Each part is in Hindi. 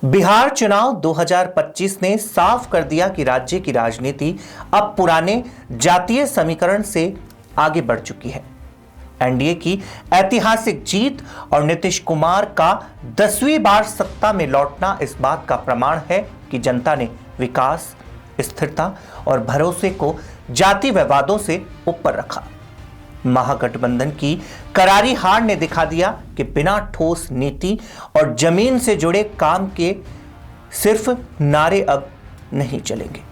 बिहार चुनाव 2025 ने साफ कर दिया कि राज्य की राजनीति अब पुराने जातीय समीकरण से आगे बढ़ चुकी है। एनडीए की ऐतिहासिक जीत और नीतीश कुमार का 10वीं बार सत्ता में लौटना इस बात का प्रमाण है कि जनता ने विकास, स्थिरता और भरोसे को जाति विवादों से ऊपर रखा। महागठबंधन की करारी हार ने दिखा दिया कि बिना ठोस नीति और जमीन से जुड़े काम के सिर्फ नारे अब नहीं चलेंगे।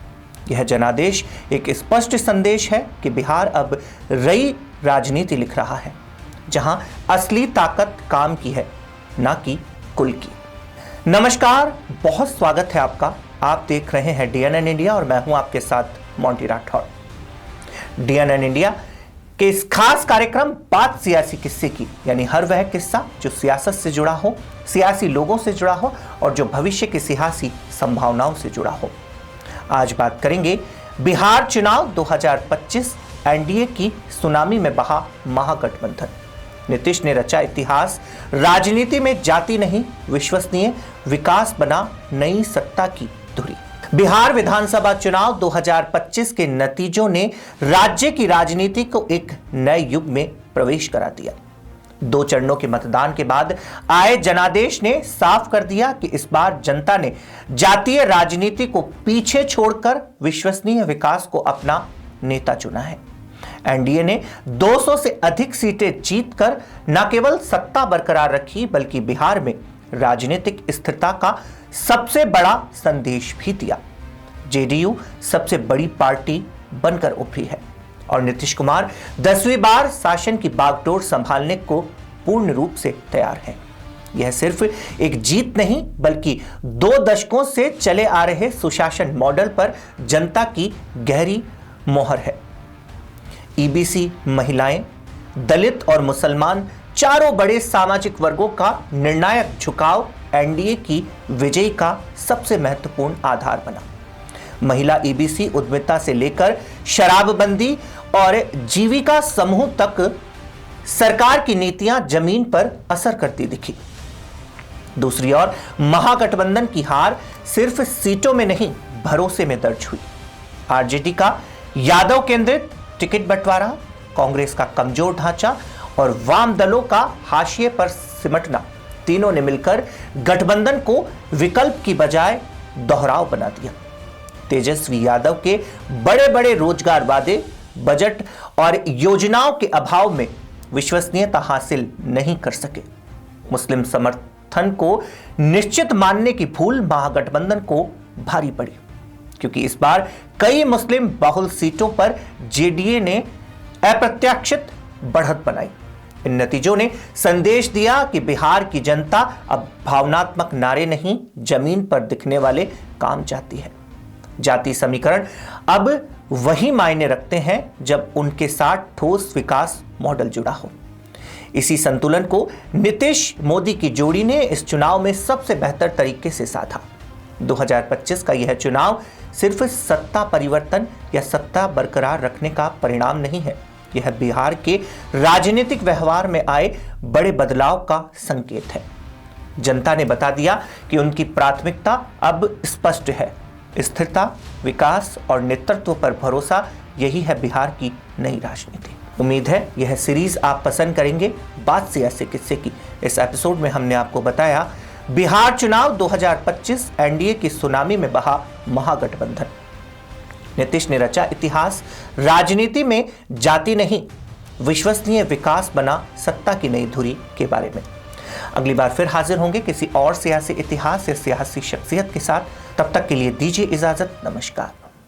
यह जनादेश एक स्पष्ट संदेश है कि बिहार अब नई राजनीति लिख रहा है, जहां असली ताकत काम की है, ना कि कुल की। नमस्कार, बहुत स्वागत है आपका। आप देख रहे हैं DNN इंडिया और मैं हूं आपके साथ मोंटी राठौड़। DNN इंडिया कि इस खास कार्यक्रम बात सियासी किस्से की, यानी हर वह किस्सा जो सियासत से जुड़ा हो, सियासी लोगों से जुड़ा हो और जो भविष्य की सियासी संभावनाओं से जुड़ा हो। आज बात करेंगे बिहार चुनाव 2025, एनडीए की सुनामी में बहा महागठबंधन। नीतीश ने रचा इतिहास, राजनीति में जाति नहीं विश्वसनीय विकास बना नई सत्ता की धुरी। बिहार विधानसभा चुनाव 2025 के नतीजों ने राज्य की राजनीति को एक नए युग में प्रवेश करा दिया। 2 चरणों के मतदान के बाद आए जनादेश ने साफ कर दिया कि इस बार जनता ने जातीय राजनीति को पीछे छोड़कर विश्वसनीय विकास को अपना नेता चुना है। एनडीए ने 200 से अधिक सीटें जीतकर न केवल सत्ता बरकरार रखी, बल्कि बिहार में राजनीतिक स्थिरता का सबसे बड़ा संदेश भी दिया। जेडीयू सबसे बड़ी पार्टी बनकर उभरी है और नीतीश कुमार 10वीं बार शासन की बागडोर संभालने को पूर्ण रूप से तैयार है। यह सिर्फ एक जीत नहीं, बल्कि 2 दशकों से चले आ रहे सुशासन मॉडल पर जनता की गहरी मोहर है। ईबीसी, महिलाएं, दलित और मुसलमान, चारों बड़े सामाजिक वर्गों का निर्णायक झुकाव एनडीए की विजय का सबसे महत्वपूर्ण आधार बना। महिला ईबीसी उद्यमिता से लेकर शराबबंदी और जीविका समूह तक सरकार की नीतियां जमीन पर असर करती दिखी। दूसरी ओर महागठबंधन की हार सिर्फ सीटों में नहीं, भरोसे में दर्ज हुई। आरजेडी का यादव केंद्रित टिकट बंटवारा, कांग्रेस का कमजोर ढांचा और वाम दलों का हाशिए पर सिमटना, तीनों ने मिलकर गठबंधन को विकल्प की बजाय दोहराव बना दिया। तेजस्वी यादव के बड़े बड़े रोजगार वादे, बजट और योजनाओं के अभाव में विश्वसनीयता हासिल नहीं कर सके। मुस्लिम समर्थन को निश्चित मानने की भूल महागठबंधन को भारी पड़ी, क्योंकि इस बार कई मुस्लिम बहुल सीटों पर जेडीए ने अप्रत्याशित बढ़त बनाई। इन नतीजों ने संदेश दिया कि बिहार की जनता अब भावनात्मक नारे नहीं, जमीन पर दिखने वाले काम चाहती है। जाति समीकरण अब वही मायने रखते हैं जब उनके साथ ठोस विकास मॉडल जुड़ा हो। इसी संतुलन को नीतीश मोदी की जोड़ी ने इस चुनाव में सबसे बेहतर तरीके से साधा। 2025 का यह चुनाव सिर्फ सत्ता परिवर्तन या सत्ता बरकरार रखने का परिणाम नहीं है, यह बिहार के राजनीतिक व्यवहार में आए बड़े बदलाव का संकेत है। जनता ने बता दिया कि उनकी प्राथमिकता अब स्पष्ट है। स्थिरता, विकास और नेतृत्व पर भरोसा, यही है बिहार की नई राजनीति। उम्मीद है यह सीरीज आप पसंद करेंगे। बात सियासी किस्से की इस एपिसोड में हमने आपको बताया बिहार चुनाव 2025, एनडीए की सुनामी में बहा महागठबंधन। नीतीश ने रचा इतिहास, राजनीति में जाति नहीं विश्वसनीय विकास बना सत्ता की नई धुरी के बारे में। अगली बार फिर हाजिर होंगे किसी और सियासी इतिहास या सियासी शख्सियत के साथ। तब तक के लिए दीजिए इजाजत। नमस्कार।